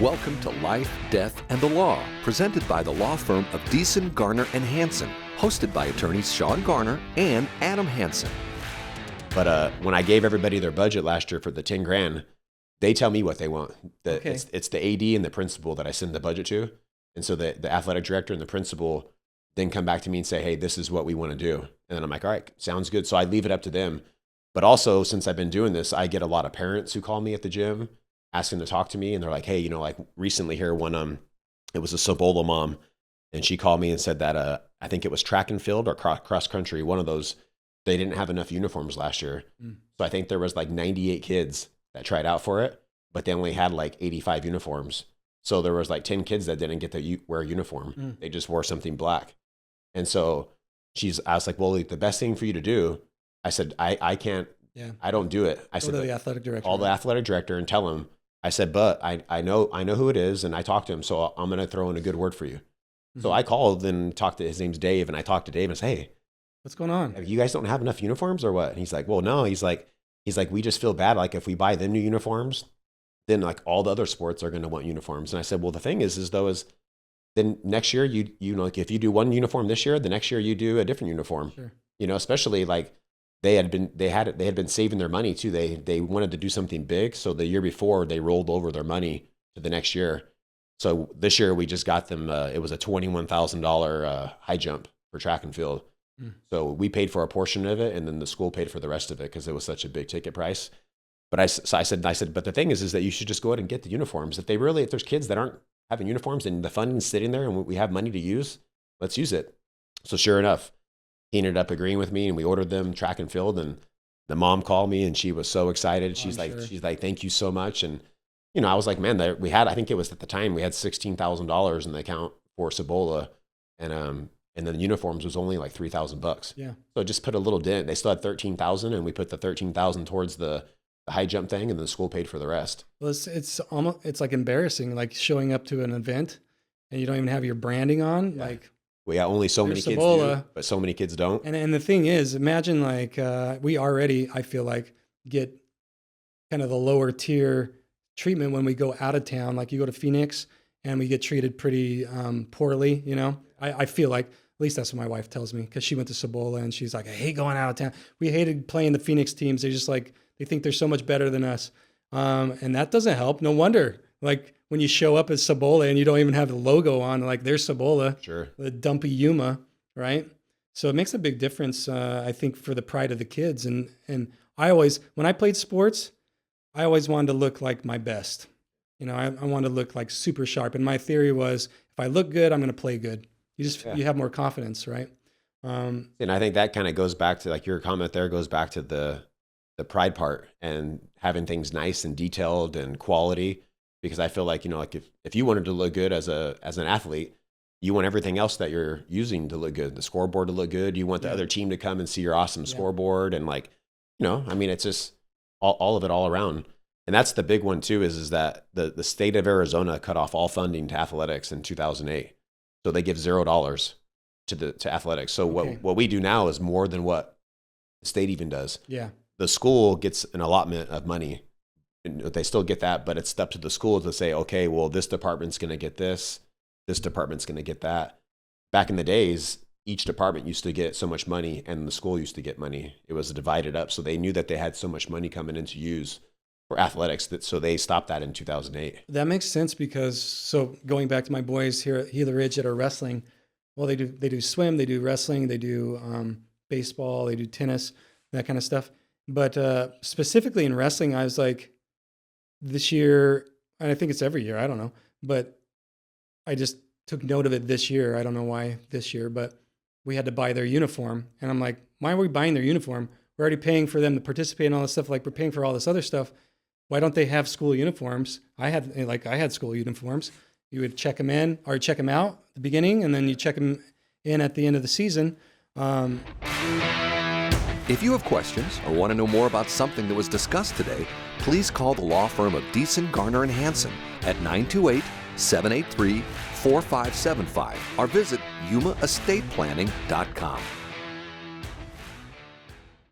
Welcome to Life, Death, and the Law, presented by the law firm of Deason, Garner, and Hansen, hosted by attorneys Sean Garner and Adam Hansen. But when I gave everybody their budget last year for the 10 grand, they tell me what they want. It's the AD and the principal that I send the budget to. And so the athletic director and the principal then come back to me and say, hey, this is what we want to do. And then I'm like, all right, sounds good. So I leave it up to them. But also, since I've been doing this, I get a lot of parents who call me at the gym asking to talk to me. And they're like, hey, like recently here, when it was a Cibola mom, and she called me and said that I think it was track and field or cross country, one of those, they didn't have enough uniforms last year. So I think there was like 98 kids that tried out for it, but they only had like 85 uniforms. So there was like 10 kids that didn't get to wear a uniform. They just wore something black. And so I was like, well, the best thing for you to do, I said, I can't, I don't do it. I said, the athletic director. Call the athletic director and tell him. I said, but I know who it is, and I talked to him, so I'm going to throw in a good word for you. So I called and talked to, his name's Dave, and I talked to Dave and said, hey, what's going on? You guys don't have enough uniforms or what? And he's like, well, no. He's like, we just feel bad. Like if we buy them new uniforms, then like all the other sports are going to want uniforms. And I said, well, the thing is then next year you know, like if you do one uniform this year, the next year you do a different uniform. Sure. Especially like they had been saving their money too. They wanted to do something big. So the year before they rolled over their money to the next year. So this year we just got them, it was a $21,000 high jump for track and field. So we paid for a portion of it, and then the school paid for the rest of it because it was such a big ticket price. But I said, but the thing is that you should just go ahead and get the uniforms. If there's kids that aren't having uniforms and the funding's sitting there and we have money to use, let's use it. So sure enough, he ended up agreeing with me, and we ordered them track and field. And the mom called me, and she was so excited. She's like, thank you so much. And I was like, man, I think it was at the time we had $16,000 in the account for Cibola, and then the uniforms was only like $3,000. Yeah. So just put a little dent. They still had 13,000, and we put the 13,000 towards the high jump thing, and the school paid for the rest. Well, it's like embarrassing, like showing up to an event and you don't even have your branding on. Yeah. Like, well, yeah, only so many kids do, but so many kids don't. And the thing is, imagine like we already, I feel like, get kind of the lower tier treatment when we go out of town. Like you go to Phoenix and we get treated pretty poorly. I feel like. At least that's what my wife tells me, because she went to Cibola and she's like, I hate going out of town. We hated playing the Phoenix teams. They just like, they think they're so much better than us. And that doesn't help. No wonder. Like when you show up as Cibola and you don't even have the logo on, like there's Cibola, sure, the dumpy Yuma, right? So it makes a big difference, I think, for the pride of the kids. And I always, when I played sports, I always wanted to look like my best. I wanted to look like super sharp. And my theory was, if I look good, I'm going to play good. You have more confidence, right? And I think that kind of goes back to like your comment there goes back to the pride part and having things nice and detailed and quality, because I feel like, like if you wanted to look good as an athlete, you want everything else that you're using to look good, the scoreboard to look good. You want the other team to come and see your awesome scoreboard. And like, it's just all of it all around. And that's the big one too, is that the state of Arizona cut off all funding to athletics in 2008. So they give $0 to athletics. So what we do now is more than what the state even does. Yeah. The school gets an allotment of money. They still get that, but it's up to the school to say, okay, well, this department's going to get this department's going to get that. Back in the days, each department used to get so much money and the school used to get money. It was divided up. So they knew that they had so much money coming in to use for athletics, so they stopped that in 2008. That makes sense, because so going back to my boys here at Gila Ridge that are wrestling, well, they do swim, they do wrestling, they do baseball, they do tennis, that kind of stuff. But specifically in wrestling, I was like, this year, and I think it's every year, I don't know, but I just took note of it this year. I don't know why this year, but we had to buy their uniform, and I'm like, why are we buying their uniform? We're already paying for them to participate in all this stuff. Like we're paying for all this other stuff. Why don't they have school uniforms? I had school uniforms. You would check them in or check them out at the beginning, and then you check them in at the end of the season. If you have questions or want to know more about something that was discussed today, please call the law firm of Deason, Garner, and Hansen at 928-783-4575 or visit yumaestateplanning.com.